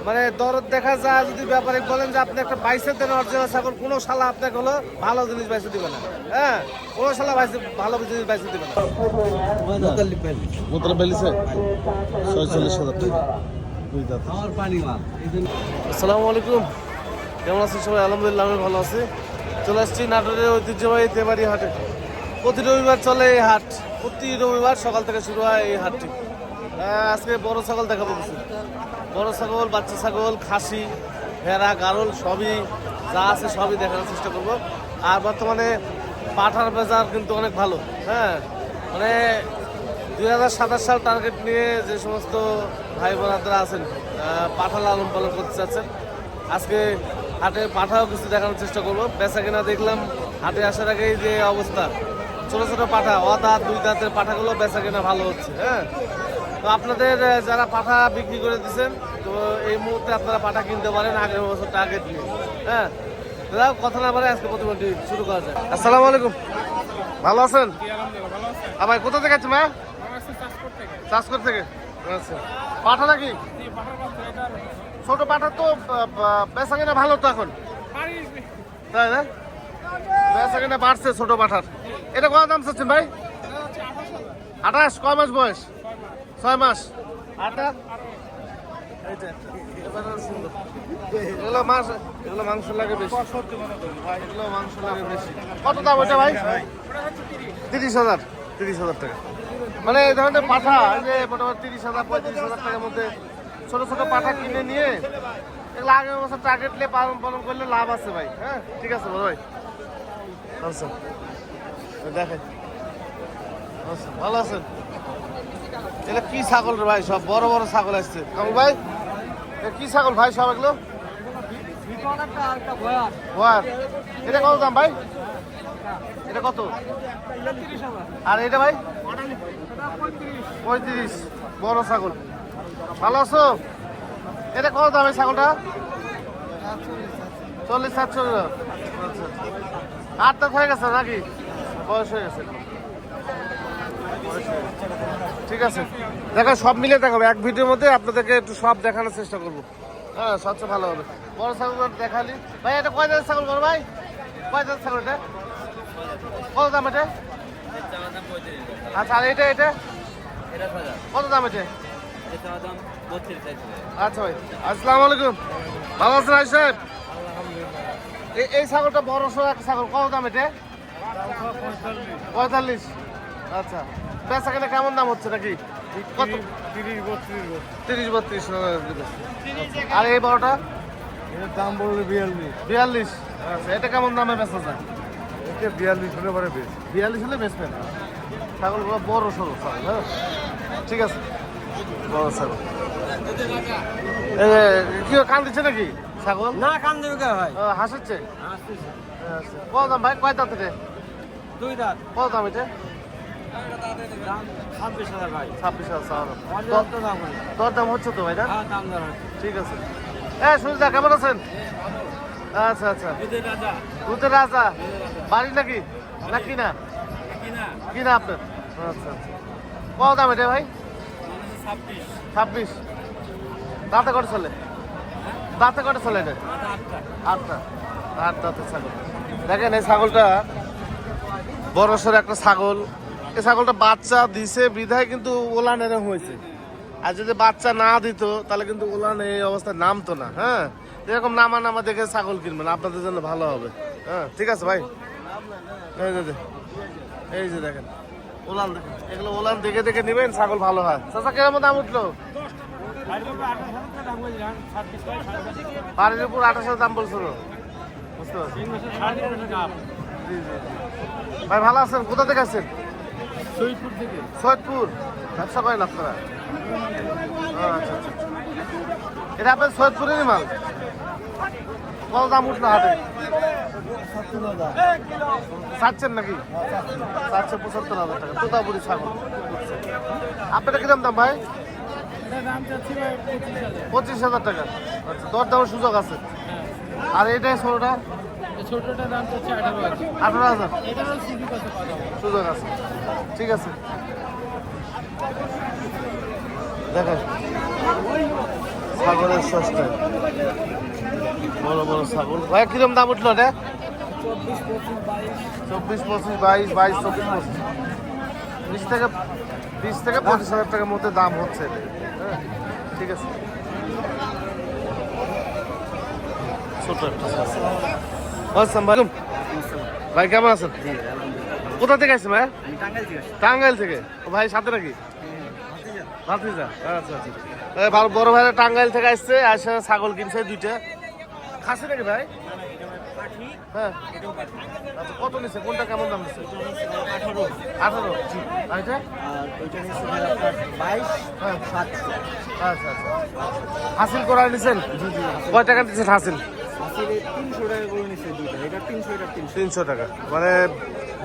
মানে দরদ দেখা যায় যদি ব্যাপারে বলেন যে আপনি একটা বাইসে দেন অরিজিনাল ছাগল, কোনো শালা আপনাকে হলো ভালো জিনিস বাইসে দিবে না। হ্যাঁ, কোনো শালা ভালো জিনিস বাইসে দিবে না। মোতলা বেলিছে 46,000 টাকা। আসসালামু আলাইকুম, কেমন আছেন সবাই? আলহামদুলিল্লাহ আমি ভালো আছি। চলে আসছি নাটোরের ঐতিহ্যবাহী তেবাড়ি হাটে। প্রতি রবিবার চলে এই হাট, প্রতি রবিবার সকাল থেকে শুরু হয় এই হাটটি। আজকে বড় ছাগল দেখাবো কিছু। বড় ছাগল, বাচ্চা ছাগল, খাসি, ভেড়া, গারল সবই যা আছে সবই দেখানোর চেষ্টা করব। আর বর্তমানে পাঠার বাজার কিন্তু অনেক ভালো। হ্যাঁ, মানে 2027 সাল টার্গেট নিয়ে যে সমস্ত ভাই বোনারা আছেন পাঠা লালন পালন করতে চাচ্ছেন, আজকে হাটে পাঠাও কিছু দেখানোর চেষ্টা করবো। বেচা কিনা দেখলাম হাটে আসার আগেই যে অবস্থা, ছোটো ছোটো পাঠা, অদাঁত দুই দাঁতের পাঠাগুলো বেচা কিনা ভালো হচ্ছে। হ্যাঁ, তো আপনাদের যারা পাঠা বিক্রি করে দিচ্ছেন, তো এই মুহূর্তে আপনারা পাঠা কিনতে পারেন আগের বছর টার্গেট নিয়ে। হ্যাঁ, দাদা কথা না বলে আজকে প্রতিমন্ত্রী শুরু করা যায়। আসসালামু আলাইকুম, ভালো আছেন? ভাই কোথা থেকে আছেন? মা চাষকর থেকে। আচ্ছা, পাঠা নাকি? ছোট পাঠা তো বেচা কিনা ভালো তো এখন, তাই না? বেচা কিনা বাড়ছে ছোট পাঠার। এটা কত দাম চাচ্ছেন ভাই? 28। কয় মাস বয়স? 6 মাস। আটা এগুলো মাংস লাগে বেশি, এগুলো মাংস লাগে বেশি। কত দাম ওইটা ভাই? 30,000 টাকা। মানে এই ধরনের পাঠা যে মোটামুটি 30,000 35,000 টাকার মধ্যে ছোট ছোট পাঠা কিনে নিয়ে এগুলো আগের বছর টার্গেট নিয়ে পালন পালন করলে লাভ আছে ভাই। হ্যাঁ, ঠিক আছে বড় ভাই। আচ্ছা দেখেন, আচ্ছা ভালো আছেন? এটা কি ছাগল রে ভাই? সব বড় বড় ছাগল আসছে। কামল ভাই কি ছাগল ভাই সব এগুলো? এটা কত দাম ভাই? এটা কত? আর এটা ভাই 35। বড় ছাগল। ভালো আছো? এটা কত দাম এই ছাগলটা? 40-60। আচ্ছা, 8 দাঁত হয়ে গেছে নাকি? বয়স হয়ে গেছে। ঠিক আছে, দেখো সব মিলে দেখাবো এক ভিডিওর মধ্যে, আপনাদেরকে একটু সব দেখানোর চেষ্টা করবো। হ্যাঁ, সবচেয়ে ভালো হবে। বড় ছাগল দেখালি ভাই। এটা কয় দাঁতের ছাগল বড় ভাই? কয় দাঁতের ছাগল এটা? কত দাম এটা? আচ্ছা, আর এটা এটা কত দাম এটা? আচ্ছা ভাই, আসসালামু আলাইকুম, ভালো আছেন ভাই সাহেব? এই ছাগলটা বড় সড়ো একটা ছাগল, কত দাম এটা? 45। আচ্ছা, বেচা কিনা কেমন দাম হচ্ছে নাকি? কত? 30-32। আর এই বড়টা? এর দাম বললে 42। আচ্ছা, এটা কেমন দামে বেচা যায়? 42 হলে পরে বেশ। 42 হলে বেচবেন? ছাগলগুলো বড় সড়ো ছাগল। হ্যাঁ, ঠিক আছে, বড় ছাগল। কি কান দিচ্ছে নাকি ছাগল? না, কান দেবে কে ভাই? হাসছে। কত দাম ভাই? কয় দাঁত এটা? 2 দাঁত। কত দাম এটা? দাম 26,000 ভাই। 26,000। দাম দাম হচ্ছে তো ভাই না? হ্যাঁ, দাম দর হচ্ছে। ঠিক আছে। সুনিতা কেমন আছেন? আচ্ছা আচ্ছা, দুধের রাজা বাড়ি নাকি না কিনা? কিনা আপনার? আচ্ছা আচ্ছা, কত দাম এটা ভাই? 26। দাঁতে কটা চলে? দাঁতে কটা চলে এটা? 8টা। 8 দাঁতের ছাগল। দেখেন এই ছাগলটা বড় সড়ো একটা ছাগল। এই ছাগলটা বাচ্চা দিছে বিধায় কিন্তু ওলান এরকম হয়েছে। আর যদি বাচ্চা না দিত তাহলে কিন্তু ওলান এই অবস্থায় নামতো না। হ্যাঁ, এরকম নামা দেখে ছাগল কিনবেন, আপনাদের জন্য ভালো হবে। হ্যাঁ, ঠিক আছে ভাই। এই যে দেখেন ওলান, দেখেন এগুলো ওলান দেখে দেখে নেবেন, ছাগল ভালো হয়। চাচা কেমন দাম উঠলো? বাড়ির উপর 28,000 দাম বলছিল। বুঝতে পারছি ভাই। ভালো আছেন? কোথা থেকে আসছেন? সৈয়দপুর। ব্যবসা করেন আপনারা? আচ্ছা আচ্ছা, এটা আপনার সৈয়দপুরেরই মাল। কত দাম উঠলো হাটে? চাচ্ছেন নাকি? 75,000 টাকা তোতাপুরি ছাগল। আপনারা কিরম দাম ভাই? 25,000 টাকা। আচ্ছা, দরদামের সুযোগ আছে। আর এটাই ছোটটা? ছোটটার দাম হচ্ছে 18,000। 18,000 এটারও সুযোগ আছে। ঠিক আছে, দেখেন ছাগলের সস্তায় বড় বড় ছাগল ভাই কিরম দাম উঠলো রে 24, 25, 22, 24, 25 20 থেকে 25,000 টাকার মধ্যে দাম হচ্ছে এটা। হ্যাঁ ঠিক আছে ছোট একটা আসসালামু আলাইকুম ভাই কেমন আছেন কোথা থেকে আসছেন ভাই টাঙ্গাইল থেকে ও ভাই সাথে নাকি ভাতিজা আচ্ছা আচ্ছা ভালো বড় ভাইরা টাঙ্গাইল থেকে আসছে আসে ছাগল কিনছে দুইটা খাসি নাকি ভাই হ্যাঁ আচ্ছা কত নিচ্ছে কোনটা কেমন দাম নিচ্ছে 18 আর এটা হ্যাঁ আচ্ছা আচ্ছা হাসিল করা নিছেন কয় টাকা দিচ্ছেন হাসিল 300 টাকা মানে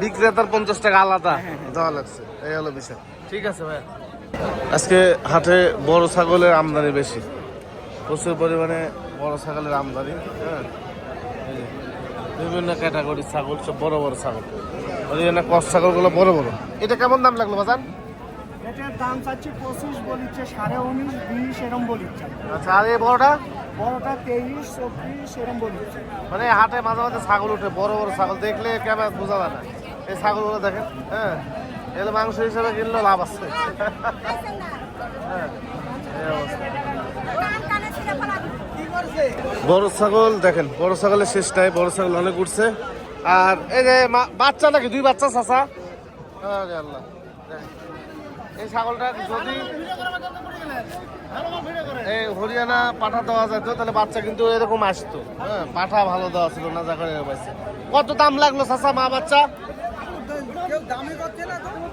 বিক্রেতার 50 টাকা আলাদা দেওয়া লাগছে এই হলো বিষয় ঠিক আছে ভাই আজকে হাটে বড় ছাগলের আমদানি বেশি প্রচুর পরিমাণে বড় ছাগলের আমদানি হ্যাঁ এই যে বিভিন্ন ক্যাটাগরির ছাগল সব বড় বড় ছাগল ওইখানে কস ছাগলগুলো বড় বড় এটা কেমন দাম লাগলো বাজান এটার দাম চাচ্ছি 25 বলিচ্ছে 19.5 20 এরম বলিচ্ছে আচ্ছা আর এই বড়টা বড়টা 23 24 এরম বলিচ্ছে মানে হাটে মাঝে মাঝে ছাগল উঠে বড় বড় ছাগল দেখলে কেমন বোঝা যায় না এই ছাগলগুলো দেখেন হ্যাঁ এগুলো মাংস হিসাবে কিনলেও লাভ আছে হ্যাঁ এই অবস্থা বড় ছাগল দেখেন বড় ছাগলের শেষ নাই বড় ছাগল অনেক উঠছে আর এই যে বাচ্চা নাকি দুই বাচ্চা চাচা আরে আল্লাহ দেখেন। এই ছাগলটা যদি এই হরিয়ানা পাঠা দেওয়া যেত তাহলে বাচ্চা কিন্তু এরকম আসতো হ্যাঁ পাঠা ভালো দেওয়া ছিল না যা করে পাইছে কত দাম লাগলো চাচা মা বাচ্চা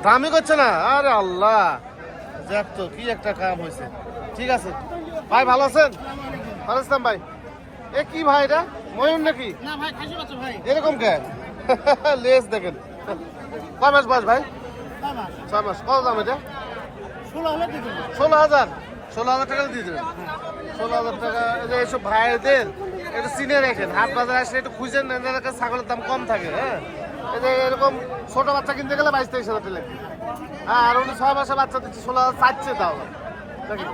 দামি করছে না আরে আল্লাহ যাক তো কি একটা কাম হয়েছে ঠিক আছে ভাই ভালো আছেন ভালো আছেন ভাই এ কি ভাই এটা ময়ূর নাকি না ভাই খাসি বাচ্চা ভাই এরকম কে লেস দেখেন কয় মাস বয়স ভাই 6 মাস কত দাম এটা 16,000 টাকা দিয়ে দেবেন 16,000 টাকা এইসব ভাইদের একটু চিনে রাখেন হাট বাজারে আসলে একটু খুঁজেন এদের কাছে ছাগলের দাম কম থাকে হ্যাঁ এই যে এরকম ছোট বাচ্চা কিনতে গেলে 22-23 হাজার টাকা লাগবে হ্যাঁ আর উনি 6 মাসে বাচ্চা দিচ্ছে 16,000 চাচ্ছে তাও দেখি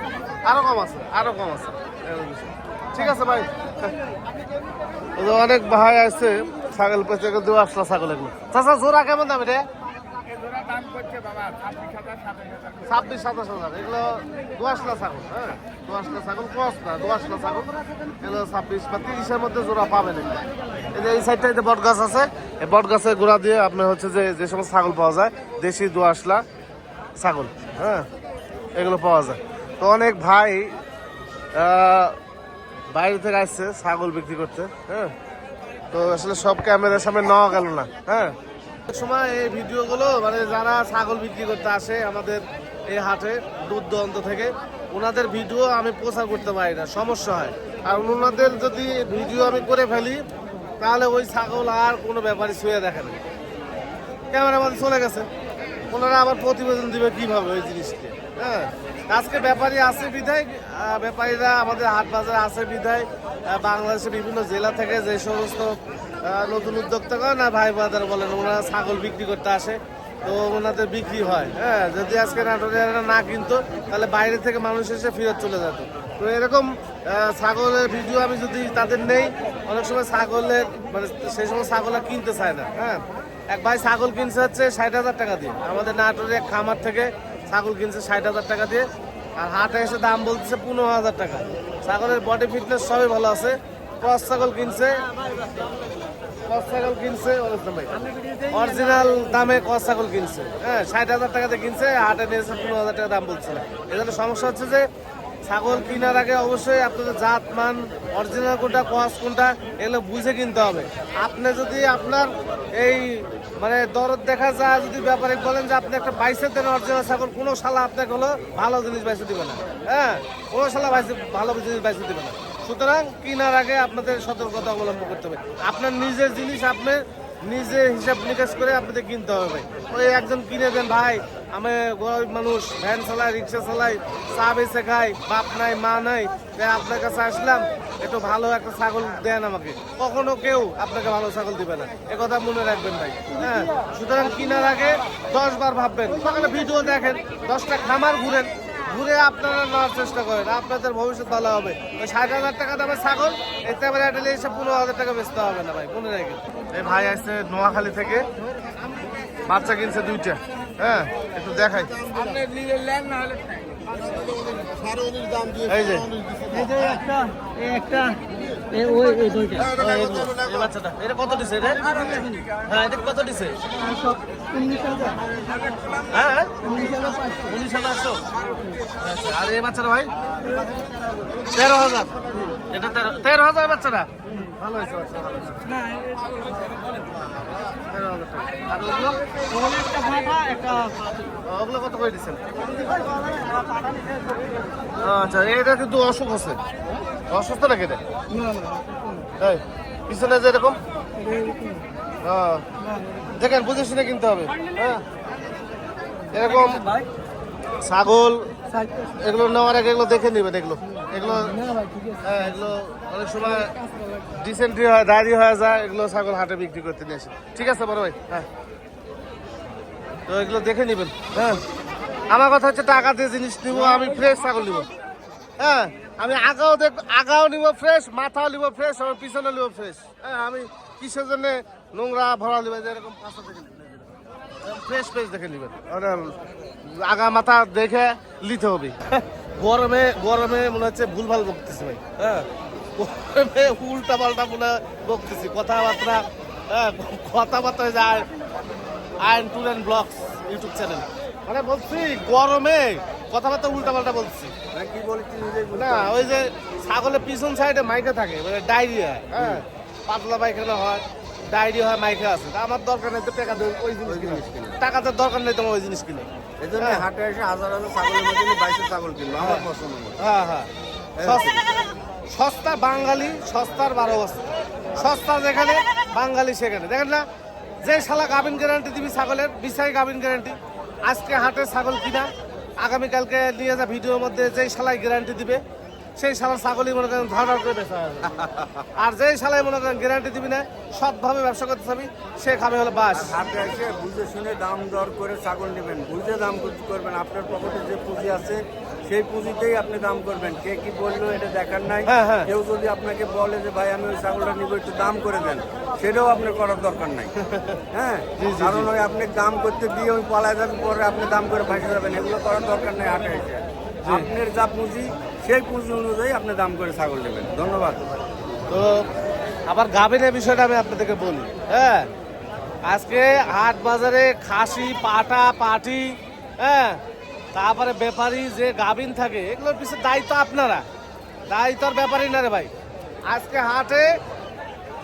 আরো কম আছে ঠিক আছে ভাই অনেক ভাই আছে ছাগল পেঁচে দু আসলা ছাগল এগুলো চাচা জোড়া কেমন দাম রে 26-27 এগুলো দোয়াশলা ছাগল হ্যাঁ দোয়াশলা ছাগল ক্রস না দোয়াশলা ছাগল এগুলো 26 বা 30-এর মধ্যে জোড়া পাবেন এগুলো এই যে এই সাইডটাতে বট গাছ আছে এই বট গাছের গোড়া দিয়ে আপনার হচ্ছে যে সমস্ত ছাগল পাওয়া যায় দেশি দোয়াশলা ছাগল হ্যাঁ এগুলো পাওয়া যায় তো অনেক ভাই বাইরে থেকে আসছে ছাগল বিক্রি করতে হ্যাঁ তো আসলে সব ক্যামেরার সামনে নেওয়া গেল না হ্যাঁ সময় এই ভিডিওগুলো মানে যারা ছাগল বিক্রি করতে আসে আমাদের এই হাটে দূর দূরান্ত থেকে ওনাদের ভিডিও আমি প্রচার করতে পারি না সমস্যা হয় আর ওনাদের যদি ভিডিও আমি করে ফেলি তাহলে ওই ছাগল আর কোনো ব্যাপারই ছুঁয়ে দেখে না ক্যামেরা মধ্যে চলে গেছে ওনারা আবার প্রতিবেদন দিবে কিভাবে ওই জিনিসকে হ্যাঁ আজকে ব্যাপারী আছে বিধায় ব্যাপারীরা আমাদের হাট বাজারে আছে বিধায় বাংলাদেশের বিভিন্ন জেলা থেকে যে সমস্ত নতুন উদ্যোক্তাগণ না ভাই বাজার বলেন ওনারা ছাগল বিক্রি করতে আসে তো ওনাদের বিক্রি হয় হ্যাঁ যদি আজকে নাটোরিয়ারা না কিনতো তাহলে বাইরে থেকে মানুষ এসে ফেরত চলে যেত তো এরকম ছাগলের ভিডিও আমি যদি তাদের নেই অনেক সময় ছাগলের মানে সেই সময় ছাগলরা কিনতে চায় না হ্যাঁ এক ভাই ছাগল কিনছে হচ্ছে 60,000 টাকা দিয়ে আমাদের নাটোরের খামার থেকে ছাগল কিনছে 60,000 টাকা দিয়ে আর হাটে এসে দাম বলতেছে 15,000 টাকা ছাগলের বডি ফিটনেস সবই ভালো আছে ক্রস ছাগল কিনছে অরিজিনাল দামে ক্রস ছাগল কিনছে হ্যাঁ 60,000 টাকাতে কিনছে হাটে নিয়েছে 15,000 টাকা দাম বলছে না এজন্য সমস্যা হচ্ছে যে ছাগল কেনার আগে অবশ্যই আপনাদের জাত মান অরিজিনাল কোনটা ক্রস কোনটা এগুলো বুঝে কিনতে হবে আপনি যদি আপনার এই মানে দরদ দেখা যায় যদি ব্যাপারে বলেন যে আপনি একটা 22 দেন অরিজিনাল ছাগল কোনো শালা আপনাকে হলো ভালো জিনিস বাইসে দিবে না হ্যাঁ কোনো শালা ভালো জিনিস বাইসে দিবে না সুতরাং কেনার আগে আপনাদের সতর্কতা অবলম্বন করতে হবে আপনার নিজের জিনিস আপনি নিজে হিসাব নিকাশ করে আপনাদের কিনতে হবে ভাই ওই একজন কিনে দেন ভাই আমি গরিব মানুষ ভ্যান চালাই রিক্সা চালাই চা বেচে খাই বাপ নাই মা নাই তাই আপনার কাছে আসলাম একটু ভালো একটা ছাগল দেন আমাকে কখনো কেউ আপনাকে ভালো ছাগল দিবে না একথা মনে রাখবেন ভাই হ্যাঁ সুতরাং কেনার আগে 10 বার ভাববেন সকালে ভিডিও দেখেন 10টা খামার ঘুরেন ঘুরে আপনারা নেওয়ার চেষ্টা করেন, আপনাদের ভবিষ্যৎ ভালো হবে। ওই 60,000 টাকা দামের ছাগল এতে আবার অ্যাডেলে এসে 15,000 টাকা বেচতে হবে না ভাই, মনে রাখেন। এই ভাই আসছে নোয়াখালী থেকে, বাচ্চা কিনছে 2টা। হ্যাঁ, একটু দেখাই। এই যে এই বাচ্চাটা, এটা কত দিছে এটা? হ্যাঁ, এটা কত দিছে? হ্যাঁ, 19,500। আচ্ছা, আর এই বাচ্চাটা ভাই 13,000। এটা 13,000 বাচ্চাটা। ভালো হয়েছে বাচ্চা, ভালো হয়েছে। 13,000 টাকা। আর ওগুলো ওগুলো কত করে দিচ্ছেন? আচ্ছা, এটা কিন্তু অসুখ আছে, অসুস্থ নাকি এটা? এই পিছনে যে এরকম, দেখেন বুঝে শুনে কিনতে হবে। হ্যাঁ, এরকম ছাগল এগুলো নেওয়ার আগে এগুলো দেখে নিবেন। এগুলো এগুলো হ্যাঁ, এগুলো অনেক সময় ডিসেন্ট্রি হয়, ডায়রি হয়ে যায়, এগুলো ছাগল হাটে বিক্রি করতে নিয়ে আসে। ঠিক আছে বড় ভাই। হ্যাঁ, তো এগুলো দেখে নিবেন। হ্যাঁ, আমার কথা হচ্ছে টাকা দিয়ে জিনিস নিব, আমি ফ্রেশ ছাগল নিব। হ্যাঁ, আমি আগাও নিব ফ্রেশ, মাথাও নিব ফ্রেশ, আমার পিছনে নিব ফ্রেশ। হ্যাঁ, আমি কিসের জন্য নোংরা ভরা নিব, যেরকম পাঁচটা দেখে ফ্রেশ ফ্রেশ দেখে নিবেন, আগা মাথা দেখে নিতে হবে। গরমে গরমে মনে হচ্ছে ভুলভাল বকতেছি ভাই। হ্যাঁ, গরমে উল্টা পাল্টা মনে বকতেছি, কথাবার্তা। হ্যাঁ, কথাবার্তা যায় Ayan tour and blogs YouTube channel, মানে বলছি গরমে কথাবার্তা উল্টা পাল্টা বলছি। কি বলছি না, ওই যে ছাগলের পিছন সাইডে মাইকে থাকে, মানে ডায়রিয়া। হ্যাঁ, পাতলা পায়খানা হয়, ডায়রিয়া হয়, মাইকে আছে। তা আমার দরকার নেই তো টাকা দেবো ওই জিনিস কিনে, টাকাতে দরকার নেই তোমার ওই জিনিস কিনে। এই জন্য হাটে এসে হাজার হাজার ছাগলের মধ্যে 22 ছাগল কিনবো আমার পছন্দ মতো। হ্যাঁ হ্যাঁ, সস্তা বাঙালি, সস্তার 12 বছর। সস্তা যেখানে বাঙালি সেখানে। দেখেন না, যে শালা গাভিন গ্যারান্টি দিবি ছাগলের, বিশাই গাভিন গ্যারান্টি। আজকে হাটে ছাগল কিনা, আগামীকালকে নিয়ে যা ভিডিওর মধ্যে যেই শালাই গ্যারান্টি দিবে, সেই শালার ছাগলই মনে করেন ধর করে বেচা হবে। আর যেই শালাই মনে করেন গ্যারান্টি দিবি না, সৎভাবে ব্যবসা করতে চাবি, সে খাবে হলো বাস। হাটে এসে বুঝে শুনে দাম দর করে ছাগল নেবেন, বুঝে দাম করবেন। আপনার পকেটে যে পুঁজি আছে সেই পুঁজিতেই আপনি দাম করবেন। কে কি বললো এটা দেখার নাই। হ্যাঁ, হ্যাঁ। কেউ যদি আপনাকে বলে যে ভাই আমি ওই ছাগলটা নিবো, একটু দাম করে দেন, সেটাও আপনার করার দরকার নাই। হ্যাঁ, কারণ ওই আপনি দাম করতে দিয়ে ওই পালায় যাবেন, পরে আপনি দাম করে ফাঁসে যাবেন, এগুলো করার দরকার নেই। হাটে এসে আপনার যা পুঁজি সেই পুঁজি অনুযায়ী আপনি দাম করে ছাগল নেবেন। ধন্যবাদ। তো আবার গাভিনের বিষয়টা আমি আপনাদেরকে বলি। হ্যাঁ, আজকে হাট বাজারে খাসি, পাটা, পাটি, হ্যাঁ, তারপরে ব্যাপারী যে গাভিন থাকে, এগুলোর পিছনে দায়িত্ব আপনারা, দায়িত্বর ব্যাপারই না রে ভাই। আজকে হাটে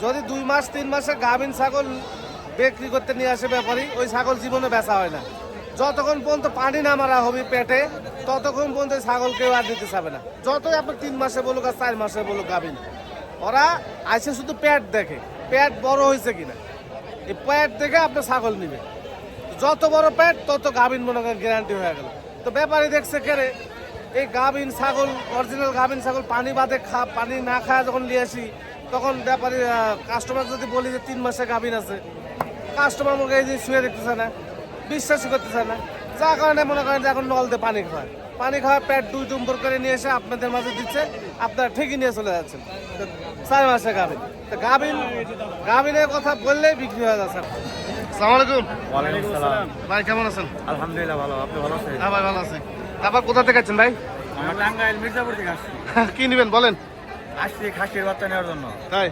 যদি 2 মাস 3 মাসের গাভিন ছাগল বিক্রি করতে নিয়ে আসে ব্যাপারী, ওই ছাগল জীবনে বেচা হয় না। যতক্ষণ পর্যন্ত পানি না মারা হবে পেটে, ততক্ষণ পর্যন্ত ছাগল কেউ আর দিতে চাবে না। যতই আপনি 3 মাসে বলুক আর 4 মাসে বলুক গাভিন, ওরা আইসে শুধু পেট দেখে, পেট বড় হয়েছে কিনা, এই পেট দেখে আপনার ছাগল নিবে। যত বড় পেট তত গাভিন মনে করেন গ্যারান্টি হয়ে গেল। তো ব্যাপারী দেখছে কেড়ে এই গাভিন ছাগল, অরিজিনাল গাভিন ছাগল পানি বাদে পানি না খায় যখন নিয়ে আসি, তখন ব্যাপারী কাস্টমার যদি বলি যে 3 মাসে গাভিন আছে, কাস্টমার মুখে এই জিনিস শুয়ে দেখতেছে না, বিশ্বাসই করতেছে না। যার কারণে মনে করেন যে এখন নল দিয়ে পানি খায়, পানি খাওয়া পেট 2 টুম্বর করে নিয়ে এসে আপনাদের মাঝে দিচ্ছে, আপনারা ঠিকই নিয়ে চলে যাচ্ছেন। 4 মাসে গাভিন, তো গাভিনের কথা বললেই বিক্রি হয়ে যাচ্ছে। আসসালামু আলাইকুম। ওয়ালাইকুম আসসালাম। ভাই কেমন আছেন? আলহামদুলিল্লাহ ভালো, আপনি ভালো আছেন? হ্যাঁ ভাই ভালো আছি। তারপর কোথা থেকে আছেন ভাই? আমরা টাঙ্গাইল মির্জাপুর থেকে আসছি। কি নেবেন বলেন? আসছি খাসির বাচ্চা নেওয়ার জন্য। তাই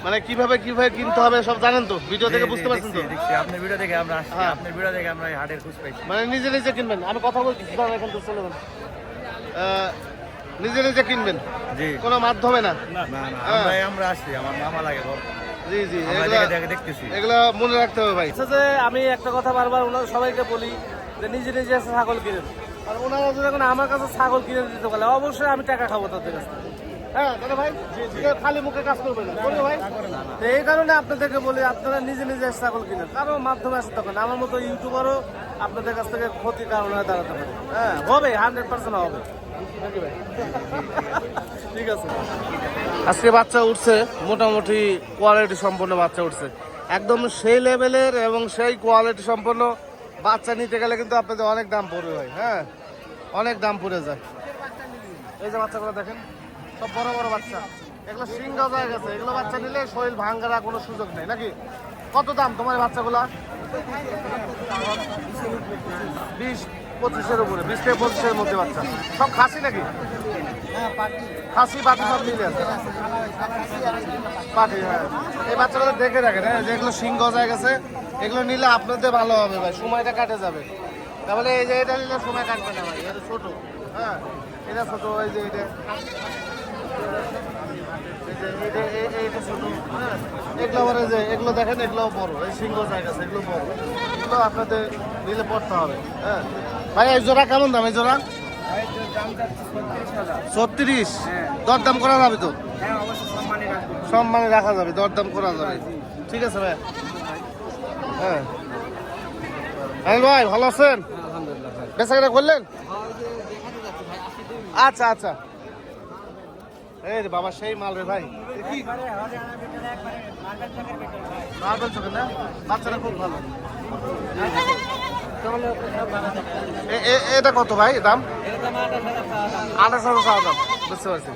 মানে কিভাবে কিনতে হবে সব জানেন তো, ভিডিও থেকে বুঝতে পারছেন তো? দেখছি আপনার ভিডিও দেখে আমরা আসছি, হ্যাঁ। আপনার ভিডিও দেখে আমরা এই হাটের খোঁজ পাইছি। মানে নিজে নিজে কিনবেন, আমি কথা বলছি এখান থেকে চলে যান। নিজে নিজে কিনবেন, জি, কোনো মাধ্যমে না। না না আমরা আসছি, আমার মামা লাগে ঘর। জি জি, আমরা এগুলা দেখে দেখতেছি। এগুলা মনে রাখতে হবে ভাই। আচ্ছা, যে আমি একটা কথা বারবার ওনার সবাইকে বলি যে নিজে নিজে ছাগল কিনেন। আর ওনারা যদি এখন আমার কাছে ছাগল কিনে দিতে পারলে অবশ্যই আমি টাকা খাবো তাদের কাছে। হ্যাঁ দাদা ভাই, খালি মুখে কাজ করবেন না, করবে ভাই। তো এই কারণে আপনাদেরকে বলি আপনারা নিজে নিজে ছাগল কিনেন, কারো মাধ্যমে আসতে তখন আমার মতো ইউটিউবারও আপনাদের কাছ থেকে ক্ষতির কারণ হয়ে দাঁড়াতে পারে। হ্যাঁ হবে, 100% হবে। ঠিক আছে। আজকে বাচ্চা উঠছে, মোটামুটি কোয়ালিটি সম্পন্ন বাচ্চা উঠছে, একদম সেই লেভেলের এবং সেই কোয়ালিটি সম্পন্ন বাচ্চা নিতে গেলে কিন্তু আপনাদের অনেক দাম পড়বে ভাই। হ্যাঁ, অনেক দাম পড়ে যায়। এই যে বাচ্চাগুলো দেখেন, সব বড় বড় বাচ্চা, এগুলো সিংহ হয়ে গেছে। এগুলো বাচ্চা নিলে শরীর ভাঙার কোনো সুযোগ নেই নাকি? কত দাম তোমার বাচ্চাগুলা? 20-25-এর উপরে, 20 থেকে 25-এর মধ্যে বাচ্চা। সব খাসি নাকি? খাসি পাটি সব মিলে আছে। পাটি, হ্যাঁ। এই বাচ্চাগুলো দেখে রাখেন, হ্যাঁ, যেগুলো সিংহ হয়ে গেছে এগুলো নিলে আপনাদের ভালো হবে ভাই, সময়টা কাটে যাবে। তাহলে এই যে এটা নিলে সময় কাটবে না ভাই, এটা ছোট, হ্যাঁ, এটা ছোট। এই যে এটা ছোট, হ্যাঁ, এগুলো আবার এই যে এগুলো দেখেন, এগুলো বড়, এই সিংহ জায়গা আছে, এগুলো বড়, এগুলো আপনাদের নিলে পড়তে হবে। হ্যাঁ ভাই, এই জোড়া কেমন দাম? এই জোড়া 36। দরদাম করা যাবে তো? সম্মানে রাখা যাবে, দরদাম করা যাবে। ঠিক আছে ভাই। হ্যাঁ ভাই, ভালো আছেন? বেচাকেনা করলেন? আচ্ছা আচ্ছা। এই রে বাবা, সেই মাল রে ভাই। কি মার্বেল চোখে না? বাচ্চারা খুব ভালো। এটা কত ভাই দাম? 28,000 দাম। বুঝতে পারছি।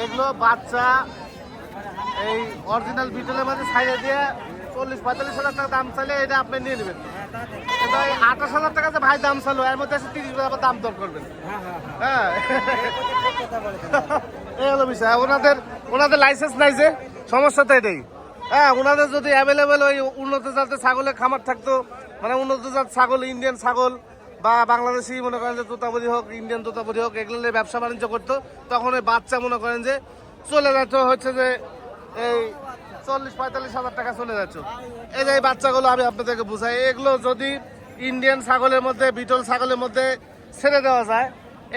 এগুলো বাচ্চা এই অরিজিনাল বিটলের মধ্যে ছাইড়ে দিয়ে 40-45 হাজার টাকা দাম চাইলে এটা আপনি নিয়ে নেবেন। কিন্তু 28,000 টাকা যে ভাই দাম চাইলো, এর মধ্যে 30,000 দাম দর করবেন। হ্যাঁ, এই হলো বিষয়। ওনাদের লাইসেন্স নাই, যে সমস্যা তো এটাই। হ্যাঁ, ওনাদের যদি অ্যাভেলেবেল ওই উন্নত জাতের ছাগলের খামার থাকতো, মানে উন্নত জাত ছাগল, ইন্ডিয়ান ছাগল বা বাংলাদেশি মনে করেন যে তোতাপুরি হোক, ইন্ডিয়ান তোতাপুরি হোক, এগুলো নিয়ে ব্যবসা বাণিজ্য করতো, তখন ওই বাচ্চা মনে করেন যে চলে যাচ্ছ হচ্ছে যে এই 40-45 হাজার টাকা চলে যাচ্ছ। এই যে এই বাচ্চাগুলো আমি আপনাদেরকে বুঝাই, এগুলো যদি ইন্ডিয়ান ছাগলের মধ্যে, বিটল ছাগলের মধ্যে ছেড়ে দেওয়া যায়,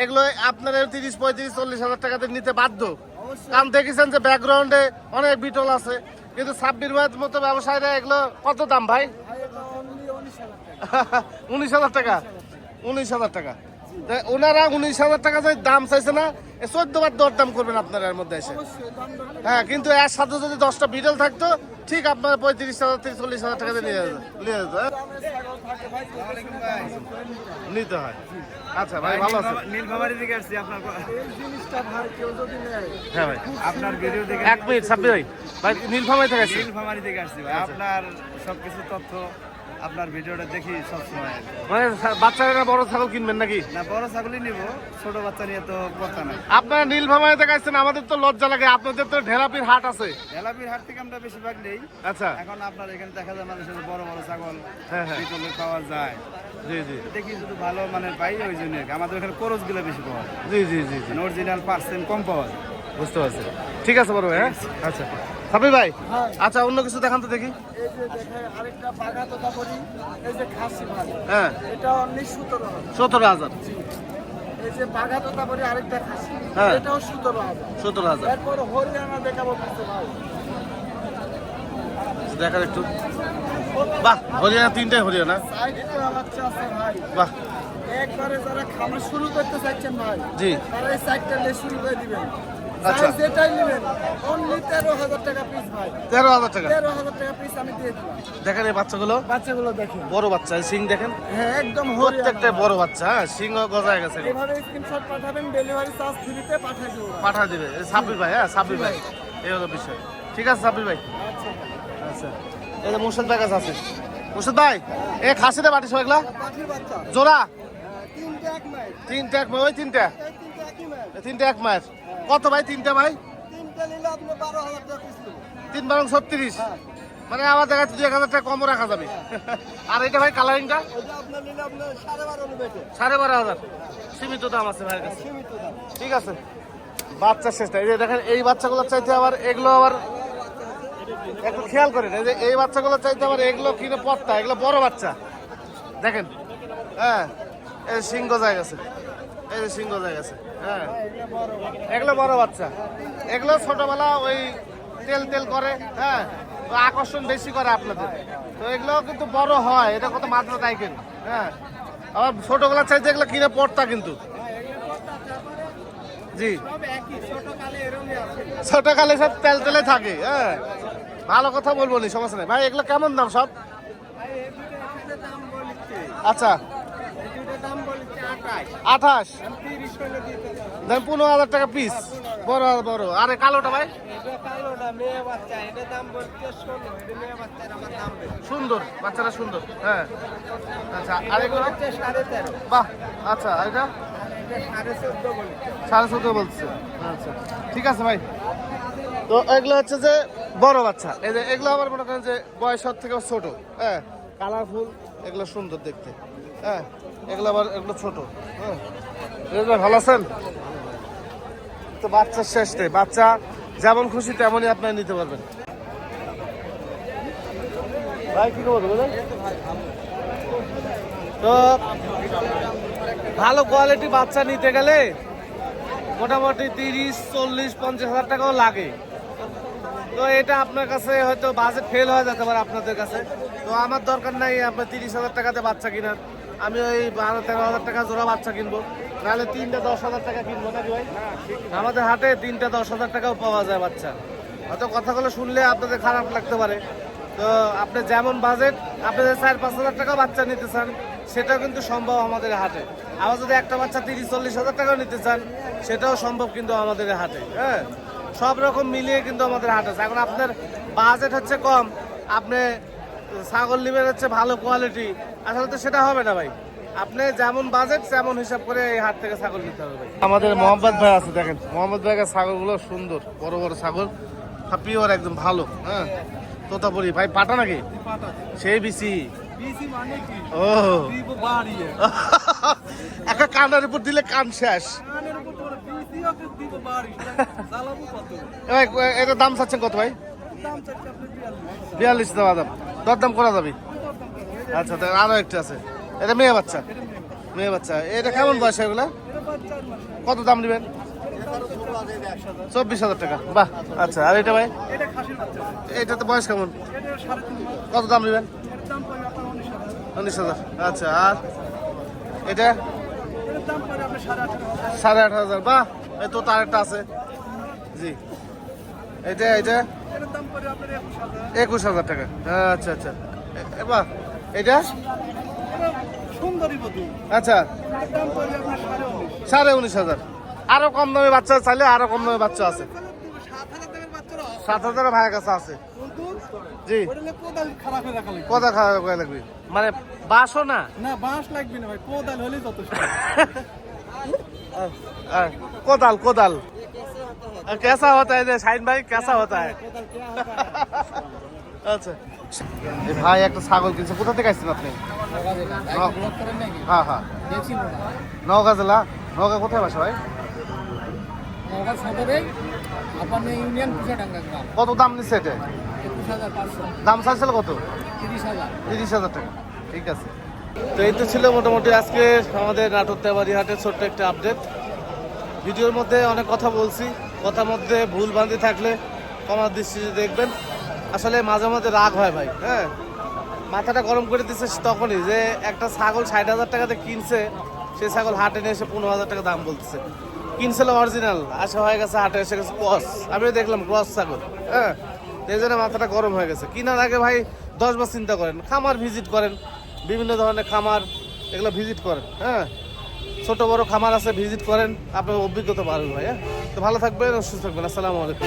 এগুলো আপনারা 30-35-40 হাজার টাকাতে নিতে বাধ্য। কারণ দেখেছেন যে ব্যাকগ্রাউন্ডে অনেক বিটল আছে, কিন্তু 26 ভাইয়ের মতো ব্যবসায়ীরা এগুলো কত দাম ভাই? 19,000 টাকা। 19,000 টাকা। ওনারা 19,000 টাকা যে দাম চাইছে না, 14 বার দরদাম করবেন আপনারা এর মধ্যে এসে। হ্যাঁ, কিন্তু এর সাথে যদি 10টা বিটল থাকতো, ঠিক আপনার 35,000-40,000 টাকা দিয়ে নিয়ে যেত। নিতে হয়। আচ্ছা ভাই, ভালো আছে? নীলফামারী থেকে আসছি আপনার এই জিনিসটা ভাই, কেউ যদি নেয়, হ্যাঁ ভাই, আপনার ভিডিও দেখে। 1 মিনিট সাব্বির ভাই, ভাই নীলফামারী থেকে আসছি। নীলফামারী থেকে আসছি ভাই, আপনার সবকিছু তথ্য আপনার ভিডিওটা দেখি সবসময়। মানে বাচ্চারা বড় ছাগল কিনবেন নাকি? না, বড় ছাগলই নিব, ছোট বাচ্চা নিয়ে তো কথা নাই। আপনারা নীলফামারী থেকে আসছেন, আমাদের তো লজ্জা লাগে, আপনাদের তো ঢেলাপির হাট আছে। এলাপির হাট থেকে আমরা বেশিরভাগ নেই। আচ্ছা, এখন আপনার এখানে দেখা যায় মানুষের বড় বড় ছাগল হ্যাঁ হ্যাঁ, বিটলে পাওয়া যায়। জি জি দেখি শুধু ভালো মানের পাই, ওই জন্য আমাদের এখানে খরচ গুলো বেশি পাওয়া যায়, জি জি জি জি, অরিজিনাল পার্সেন্ট কম পাওয়া যায়। বুঝতে পারছি। ঠিক আছে বড় ভাই, হ্যাঁ আচ্ছা সাব্বির ভাই। আচ্ছা, অন্য কিছু দেখান তো দেখি। এই যে দেখেন আরেকটা বাঘা তোতা করি, এই যে খাসি ভাই, হ্যাঁ, এটা অনলি 17,000। 17,000। এই যে বাঘা তোতা করি আরেকটা খাসি, হ্যাঁ। এটাও 17,000। 17,000। এরপর হরিয়ানা দেখাবো কিছু ভাই। দেখার একটু। বাহ, হরিয়ানা, 3টাই হরিয়ানা। সাইডটা বাচ্চা আছে ভাই। বাহ, একবারে যারা খামার শুরু করতে চাচ্ছেন ভাই, জি, তারা এই সাইডটা নিয়ে শুরু করে দিবেন। আচ্ছা। যেটাই নেবেন অনলি 13,000 টাকা পিস ভাই। 13,000 টাকা। 13,000 টাকা পিস আমি দিয়ে দিলাম। দেখেন এই বাচ্চাগুলো, বাচ্চাগুলো দেখেন, বড় বাচ্চা, সিং দেখেন, হ্যাঁ একদম প্রত্যেকটা হরিয়ানা। বড় বাচ্চা। হ্যাঁ, সিংহ গজায় গেছে। এভাবে স্ক্রিনশট পাঠাবেন, ডেলিভারি চার্জ ফ্রিতে পাঠিয়ে দেবো। পাঠা দিবে সাব্বির ভাই। হ্যাঁ সাব্বির ভাই, এই হলো বিষয়। ঠিক আছে সাব্বির ভাই। আচ্ছা, আচ্ছা, এই যে মুর্শিদ ভাই কাছে আছে। মুর্শিদ ভাই, এই খাসিটা বাটি সব এগুলা পাখির বাচ্চা জোড়া? তিনটে এক মাইল, 3টা এক মাস, ওই 3টা, এই তিনটে একই মাইল। 3টা এক মাস। কত ভাই 3টা ভাই? তিনটে নিলে আপনি 12,000 টাকা পিস দেবো। 3 বারং 36, হ্যাঁ, মানে আমার দেখা যাচ্ছে 2,000 টাকা কমও রাখা যাবে। আর এটা ভাই কালারিংটা ওটা আপনার নিলে আপনার 12,500 বেচে। 12,500। সীমিত দাম আছে ভাইয়ের কাছে। সীমিত দাম। ঠিক আছে, বাচ্চা শেষটা। এই যে দেখেন, এই বাচ্চাগুলো চাইতে আবার এগুলো আবার একটু খেয়াল করেন, এই যে এই বাচ্চাগুলো চাইতে আবার এগুলো কিনে পত্তা, এগুলো বড় বাচ্চা দেখেন। হ্যাঁ, এই সিংহ যায় গেছে, এই যে সিংহ যায় গেছে। হ্যাঁ, এগুলো বড় বাচ্চা, এগুলো ছোটবেলা ওই তেল তেল করে, হ্যাঁ, তো আকর্ষণ বেশি করে আপনাদের। তো এগুলো কিন্তু বড় হয়, এটা কত মাত্রা দেখেন। হ্যাঁ, আবার ছোটগুলা চাইতে এগুলো কিনে পড়তা কিন্তু। জি, সব একই, ছোট কালে এরমই আছে। ছোট কালে সব তেল তেলে থাকে। হ্যাঁ, ভালো কথা বলবো নি, সমস্যা নেই ভাই। এগুলো কেমন দাম সব? ভাই এই দুটো একসাথে দাম বলছে, আচ্ছা, এই দুটো দাম বলছে 28 দাম 15,000 টাকা পিস। বড় বড়। আরে কালোটা ভাই সুন্দর, বাচ্চারা সুন্দর। হ্যাঁ আচ্ছা, আর এগুলো বাহ। আচ্ছা, আর এটা 14.5 বলছে। আচ্ছা ঠিক আছে ভাই। তো এগুলো হচ্ছে যে বড় বাচ্চা। এই যে এগুলো আবার মনে করেন যে বয়স থেকে ছোট। হ্যাঁ কালারফুল, এগুলো সুন্দর দেখতে। হ্যাঁ এগুলো আবার এগুলো ছোট। হ্যাঁ ভালো আছেন তো? বাচ্চার শেষ নেই, বাচ্চা যেমন খুশি তেমনই আপনারা নিতে পারবেন। ভাই কি খবর বলেন? তো ভালো কোয়ালিটি বাচ্চা নিতে গেলে মোটামুটি 30, 40, 50,000 টাকাও লাগে। তো এটা আপনার কাছে হয়তো বাজেট ফেল হয়ে যেতে পারে আপনাদের কাছে। তো আমার দরকার নাই আপনার 30,000 টাকাতে বাচ্চা কেনার। আমি ওই 12-13,000 টাকা জোড়া বাচ্চা কিনবো, নাহলে 3টা 10,000 টাকা কিনবো নাকি ভাই? আমাদের হাটে 3টা 10,000 টাকাও পাওয়া যায় বাচ্চা। হয়তো কথাগুলো শুনলে আপনাদের খারাপ লাগতে পারে। তো আপনি যেমন বাজেট, আপনি যদি 4-5,000 টাকা বাচ্চা নিতে চান সেটাও কিন্তু সম্ভব আমাদের হাটে। আবার যদি একটা বাচ্চা 30-40,000 টাকাও নিতে চান সেটাও সম্ভব কিন্তু আমাদের হাটে। হ্যাঁ সব রকম মিলিয়ে কিন্তু আমাদের হাট আছে। এখন আপনার বাজেট হচ্ছে কম, আপনি ছাগল নেবেন হচ্ছে ভালো কোয়ালিটি, আসলে তো সেটা হবে না ভাই। আপনি যেমন বাজেট তেমন হিসাব করে এই হাট থেকে ছাগল নিতে হবে ভাই। আমাদের মোহাম্মদ ভাই আছে, দেখেন মোহাম্মদ ভাইয়ের ছাগলগুলো সুন্দর, বড় বড় ছাগল, পিওর একদম ভালো। হ্যাঁ তোতাপুরি ভাই, পাটা নাকি? সেই বিসি ও একটা কানের উপর দিলে কান শেষ। এটা দাম চাচ্ছেন কত ভাই? 42 দেওয়া দাম, দরদাম করা যাবে। আচ্ছা আরো একটা আছে, এটা মেয়ে বাচ্চা। মেয়ে বাচ্চা, এটা কেমন বয়স এগুলা? কত দাম নেবেন? 24,000 টাকা। বাহ আচ্ছা, আর এটা ভাই? এটা তো বয়স কেমন? কত দাম নেবেন? 19,000। আচ্ছা, আর এটা 18,500। বাহ, এই তো তার একটা আছে। জি, এটা 21,000 টাকা। আচ্ছা আচ্ছা, বাহ, এটা আচ্ছা 19,500। আরো কম দামে বাচ্চা চাইলে আরো কম দামে বাচ্চা আছে। 7,000 ভাইয়ের কাছে আছে। জি, কোদাল খারাপ করে লাগবে মানে বাঁশও না? না বাঁশ লাগবে না ভাই, কোদাল হলেই যথেষ্ট। कोदाल कोदाल कैसा होता है शाहिन भाई, कैसा होता है? আচ্ছা ভাই, একটা ছাগল কিনছে, কোথা থেকে আসছেন আপনি? হ্যাঁ হ্যাঁ, নওগাঁ জেলা। নওগাঁ কোথায় বাসা ভাই? কত দাম নিচ্ছে এটা? দাম চাইছিল কত? 30,000 টাকা। ঠিক আছে, তো এই তো ছিল মোটামুটি আজকে আমাদের নাটোর তেবাড়ি হাটের ছোট্ট একটা আপডেট। ভিডিওর মধ্যে অনেক কথা বলছি, কথার মধ্যে ভুল ভ্রান্তি থাকলে ক্ষমার দৃষ্টিতে দেখবেন। আসলে মাঝে মাঝে রাগ হয় ভাই। হ্যাঁ মাথাটা গরম করে দিচ্ছে তখনই, যে একটা ছাগল 60,000 টাকাতে কিনছে, সে ছাগল হাটে নিয়ে এসে 15,000 টাকা দাম বলতেছে। কিনছিল অরিজিনাল, আসা হয়ে গেছে হাটে এসে গেছে ক্রস। আমিও দেখলাম ক্রস ছাগল। হ্যাঁ এই জন্য মাথাটা গরম হয়ে গেছে। কেনার আগে ভাই 10 বার চিন্তা করেন, খামার ভিজিট করেন, বিভিন্ন ধরনের খামার এগুলো ভিজিট করেন। হ্যাঁ ছোট বড় খামার আছে, ভিজিট করেন, আপনার অভিজ্ঞতা বাড়বে ভাই। হ্যাঁ তো ভালো থাকবেন, সুস্থ থাকবেন। আসসালামু আলাইকুম।